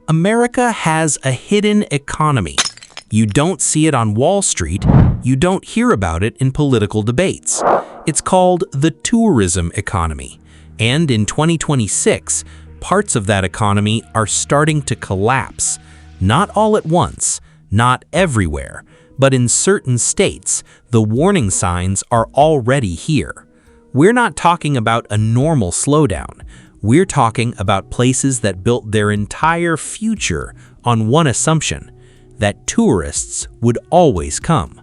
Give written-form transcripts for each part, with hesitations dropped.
America has a hidden economy. You don't see it on Wall Street. You don't hear about it in political debates. It's called the tourism economy. And in 2026, parts of that economy are starting to collapse. Not all at once, not everywhere, but in certain states, the warning signs are already here. We're not talking about a normal slowdown. We're talking about places that built their entire future on one assumption, that tourists would always come.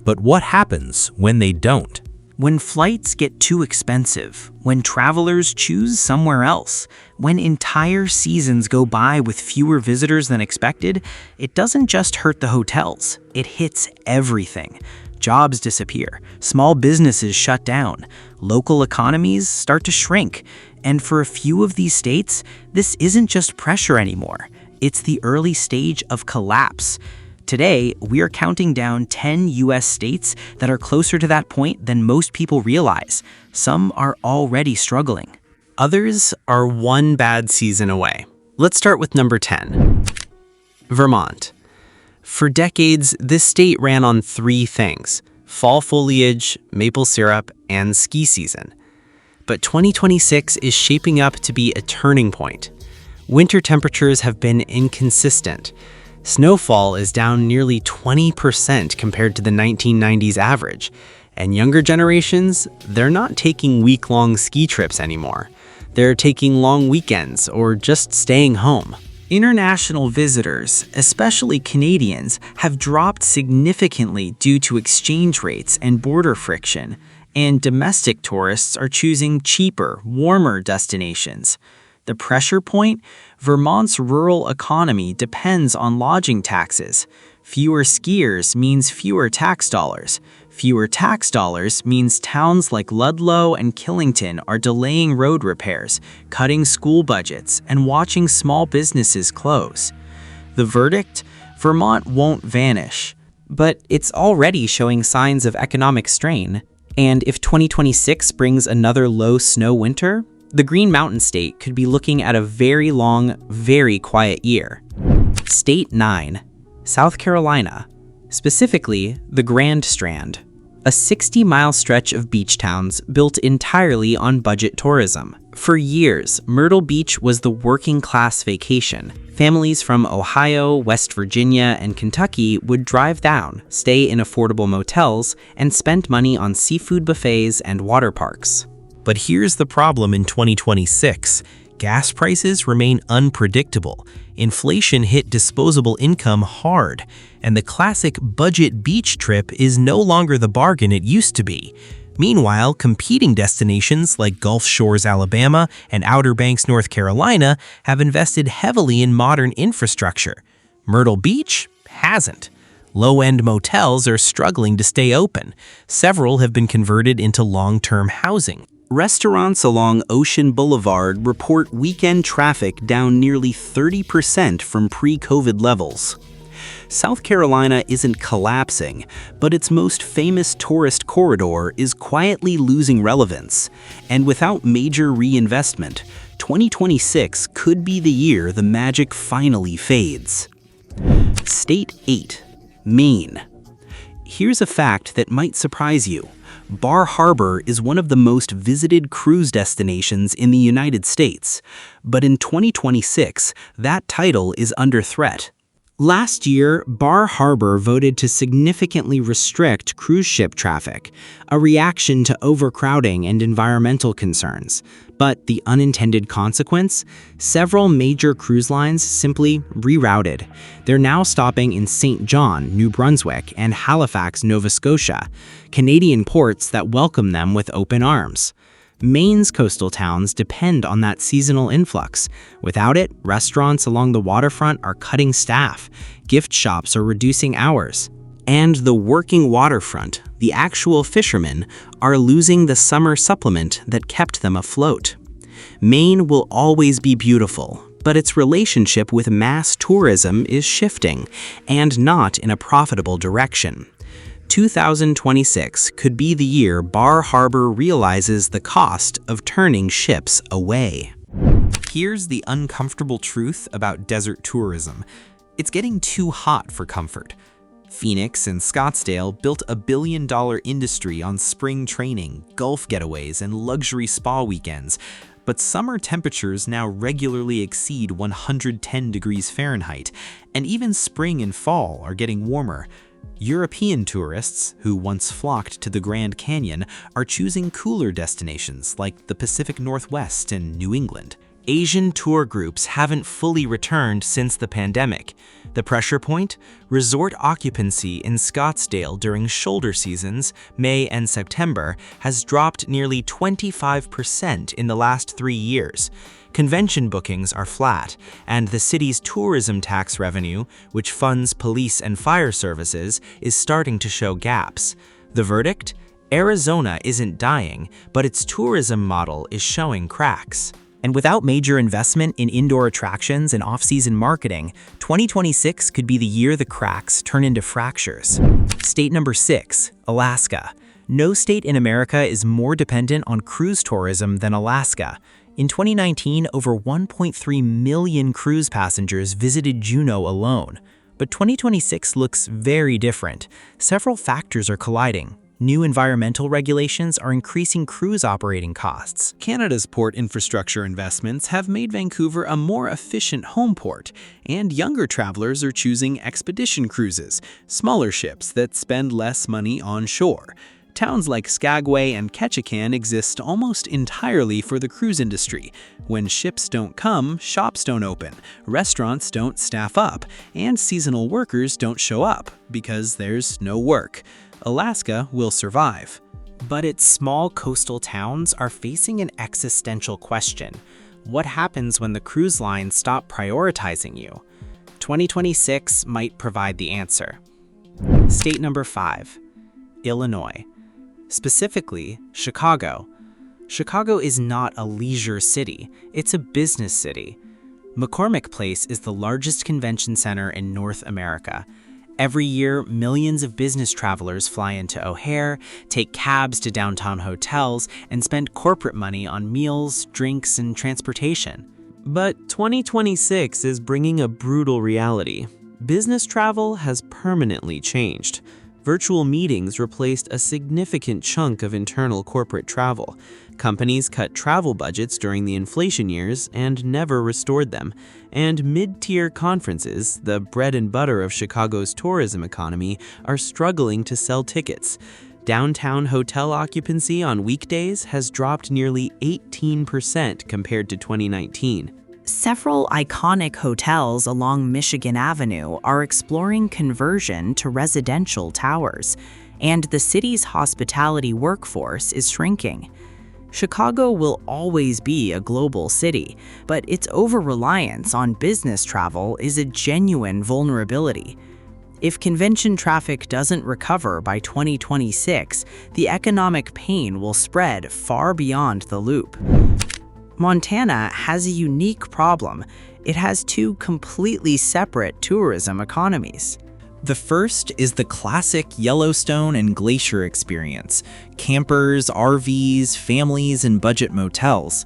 But what happens when they don't? When flights get too expensive, when travelers choose somewhere else, when entire seasons go by with fewer visitors than expected, it doesn't just hurt the hotels, it hits everything. Jobs disappear, small businesses shut down, local economies start to shrink, and for a few of these states, this isn't just pressure anymore, it's the early stage of collapse. Today, we are counting down 10 US states that are closer to that point than most people realize. Some are already struggling. Others are one bad season away. Let's start with number 10. Vermont. For decades, this state ran on three things: fall foliage, maple syrup, and ski season. But 2026 is shaping up to be a turning point. Winter temperatures have been inconsistent. Snowfall is down nearly 20% compared to the 1990s average. And younger generations, they're not taking week-long ski trips anymore. They're taking long weekends or just staying home. International visitors, especially Canadians, have dropped significantly due to exchange rates and border friction, and domestic tourists are choosing cheaper, warmer destinations. The pressure point? Vermont's rural economy depends on lodging taxes. Fewer skiers means fewer tax dollars. Fewer tax dollars means towns like Ludlow and Killington are delaying road repairs, cutting school budgets, and watching small businesses close. The verdict? Vermont won't vanish. But it's already showing signs of economic strain. And if 2026 brings another low snow winter, the Green Mountain State could be looking at a very long, very quiet year. State 9, South Carolina, specifically the Grand Strand, a 60-mile stretch of beach towns built entirely on budget tourism. For years, Myrtle Beach was the working-class vacation. Families from Ohio, West Virginia, and Kentucky would drive down, stay in affordable motels, and spend money on seafood buffets and water parks. But here's the problem in 2026. Gas prices remain unpredictable. Inflation hit disposable income hard, and the classic budget beach trip is no longer the bargain it used to be. Meanwhile, competing destinations like Gulf Shores, Alabama, and Outer Banks, North Carolina have invested heavily in modern infrastructure. Myrtle Beach hasn't. Low-end motels are struggling to stay open. Several have been converted into long-term housing. Restaurants along Ocean Boulevard report weekend traffic down nearly 30% from pre-COVID levels. South Carolina isn't collapsing, but its most famous tourist corridor is quietly losing relevance. And without major reinvestment, 2026 could be the year the magic finally fades. State 8, Maine. Here's a fact that might surprise you. Bar Harbor is one of the most visited cruise destinations in the United States, but in 2026, that title is under threat. Last year, Bar Harbor voted to significantly restrict cruise ship traffic, a reaction to overcrowding and environmental concerns. But the unintended consequence? Several major cruise lines simply rerouted. They're now stopping in St. John, New Brunswick, and Halifax, Nova Scotia, Canadian ports that welcome them with open arms. Maine's coastal towns depend on that seasonal influx. Without it, restaurants along the waterfront are cutting staff, gift shops are reducing hours, and the working waterfront, the actual fishermen, are losing the summer supplement that kept them afloat. Maine will always be beautiful, but its relationship with mass tourism is shifting, and not in a profitable direction. 2026 could be the year Bar Harbor realizes the cost of turning ships away. Here's the uncomfortable truth about desert tourism. It's getting too hot for comfort. Phoenix and Scottsdale built a billion-dollar industry on spring training, golf getaways, and luxury spa weekends, but summer temperatures now regularly exceed 110 degrees Fahrenheit, and even spring and fall are getting warmer. European tourists, who once flocked to the Grand Canyon, are choosing cooler destinations like the Pacific Northwest and New England. Asian tour groups haven't fully returned since the pandemic. The pressure point? Resort occupancy in Scottsdale during shoulder seasons, May and September, has dropped nearly 25% in the last 3 years. Convention bookings are flat, and the city's tourism tax revenue, which funds police and fire services, is starting to show gaps. The verdict? Arizona isn't dying, but its tourism model is showing cracks. And without major investment in indoor attractions and off-season marketing, 2026 could be the year the cracks turn into fractures. State number 6, Alaska. No state in America is more dependent on cruise tourism than Alaska. In 2019, over 1.3 million cruise passengers visited Juneau alone. But 2026 looks very different. Several factors are colliding. New environmental regulations are increasing cruise operating costs. Canada's port infrastructure investments have made Vancouver a more efficient home port, and younger travelers are choosing expedition cruises, smaller ships that spend less money on shore. Towns like Skagway and Ketchikan exist almost entirely for the cruise industry. When ships don't come, shops don't open, restaurants don't staff up, and seasonal workers don't show up because there's no work. Alaska will survive. But its small coastal towns are facing an existential question. What happens when the cruise lines stop prioritizing you? 2026 might provide the answer. State number 5, Illinois. Specifically, Chicago. Chicago is not a leisure city, it's a business city. McCormick Place is the largest convention center in North America. Every year, millions of business travelers fly into O'Hare, take cabs to downtown hotels, and spend corporate money on meals, drinks, and transportation. But 2026 is bringing a brutal reality. Business travel has permanently changed. Virtual meetings replaced a significant chunk of internal corporate travel. Companies cut travel budgets during the inflation years and never restored them. And mid-tier conferences, the bread and butter of Chicago's tourism economy, are struggling to sell tickets. Downtown hotel occupancy on weekdays has dropped nearly 18% compared to 2019. Several iconic hotels along Michigan Avenue are exploring conversion to residential towers, and the city's hospitality workforce is shrinking. Chicago will always be a global city, but its over-reliance on business travel is a genuine vulnerability. If convention traffic doesn't recover by 2026, the economic pain will spread far beyond the loop. Montana has a unique problem. It has two completely separate tourism economies. The first is the classic Yellowstone and glacier experience: campers, RVs, families, and budget motels.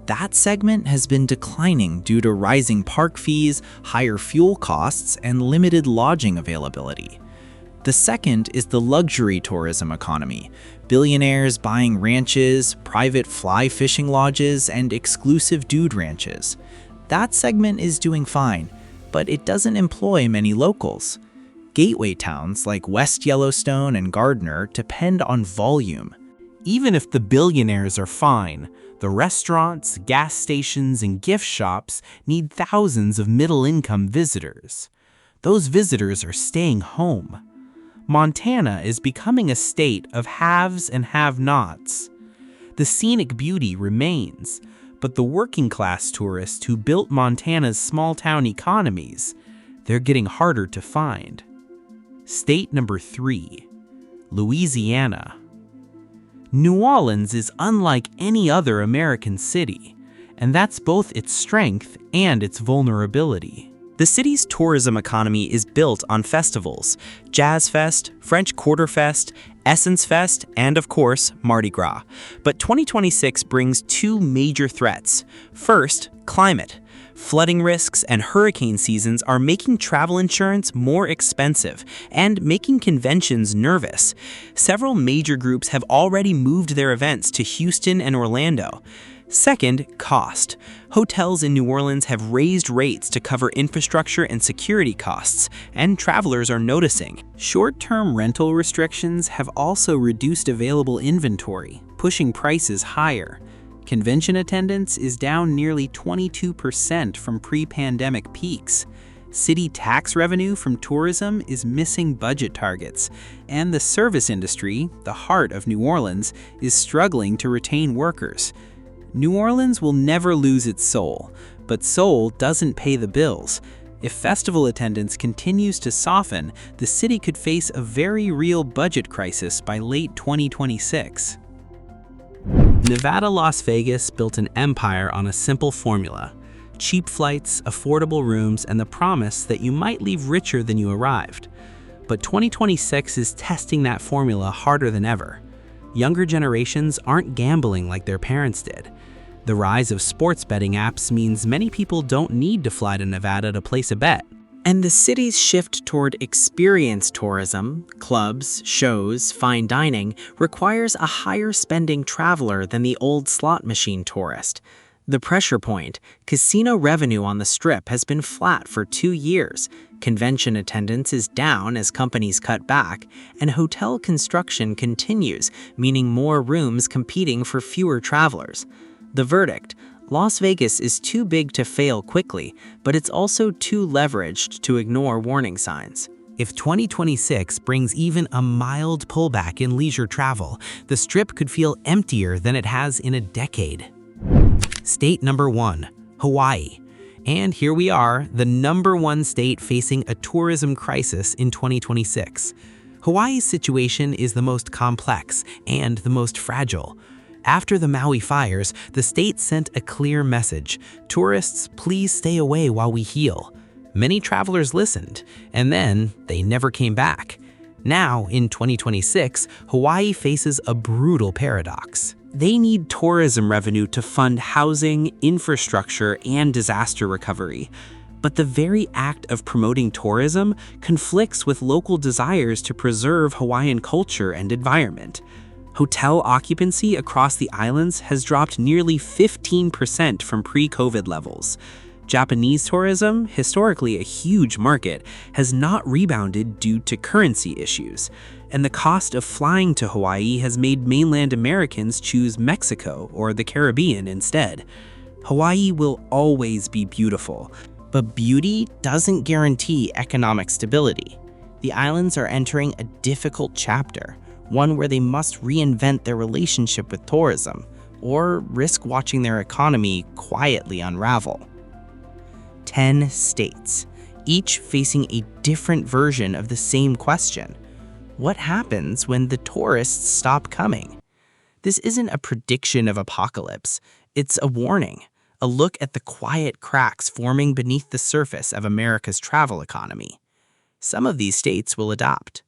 That segment has been declining due to rising park fees, higher fuel costs, and limited lodging availability. The second is the luxury tourism economy: billionaires buying ranches, private fly fishing lodges, and exclusive dude ranches. That segment is doing fine, but it doesn't employ many locals. Gateway towns like West Yellowstone and Gardner depend on volume. Even if the billionaires are fine, the restaurants, gas stations, and gift shops need thousands of middle-income visitors. Those visitors are staying home. Montana is becoming a state of haves and have-nots. The scenic beauty remains, but the working-class tourists who built Montana's small-town economies, they're getting harder to find. State number 3, Louisiana. New Orleans is unlike any other American city, and that's both its strength and its vulnerability. The city's tourism economy is built on festivals: Jazz Fest, French Quarter Fest, Essence Fest, and of course, Mardi Gras. But 2026 brings two major threats. First, climate. Flooding risks and hurricane seasons are making travel insurance more expensive and making conventions nervous. Several major groups have already moved their events to Houston and Orlando. Second, cost. Hotels in New Orleans have raised rates to cover infrastructure and security costs, and travelers are noticing. Short-term rental restrictions have also reduced available inventory, pushing prices higher. Convention attendance is down nearly 22% from pre-pandemic peaks. City tax revenue from tourism is missing budget targets, and the service industry, the heart of New Orleans, is struggling to retain workers. New Orleans will never lose its soul, but soul doesn't pay the bills. If festival attendance continues to soften, the city could face a very real budget crisis by late 2026. Nevada, Las Vegas built an empire on a simple formula: cheap flights, affordable rooms, and the promise that you might leave richer than you arrived. But 2026 is testing that formula harder than ever. Younger generations aren't gambling like their parents did. The rise of sports betting apps means many people don't need to fly to Nevada to place a bet. And the city's shift toward experience tourism, clubs, shows, fine dining, requires a higher spending traveler than the old slot machine tourist. The pressure point: casino revenue on the Strip has been flat for 2 years, convention attendance is down as companies cut back, and hotel construction continues, meaning more rooms competing for fewer travelers. The verdict: Las Vegas is too big to fail quickly, but it's also too leveraged to ignore warning signs. If 2026 brings even a mild pullback in leisure travel, the Strip could feel emptier than it has in a decade. State number 1, Hawaii. And here we are, the number 1 state facing a tourism crisis in 2026. Hawaii's situation is the most complex and the most fragile. After the Maui fires, the state sent a clear message: tourists, please stay away while we heal. Many travelers listened, and then they never came back. Now, in 2026, Hawaii faces a brutal paradox. They need tourism revenue to fund housing, infrastructure, and disaster recovery. But the very act of promoting tourism conflicts with local desires to preserve Hawaiian culture and environment. Hotel occupancy across the islands has dropped nearly 15% from pre-COVID levels. Japanese tourism, historically a huge market, has not rebounded due to currency issues, and the cost of flying to Hawaii has made mainland Americans choose Mexico or the Caribbean instead. Hawaii will always be beautiful, But beauty doesn't guarantee economic stability. The islands are entering a difficult chapter, one where they must reinvent their relationship with tourism, or risk watching their economy quietly unravel. 10 states, each facing a different version of the same question. What happens when the tourists stop coming? This isn't a prediction of apocalypse, it's a warning, a look at the quiet cracks forming beneath the surface of America's travel economy. Some of these states will adapt,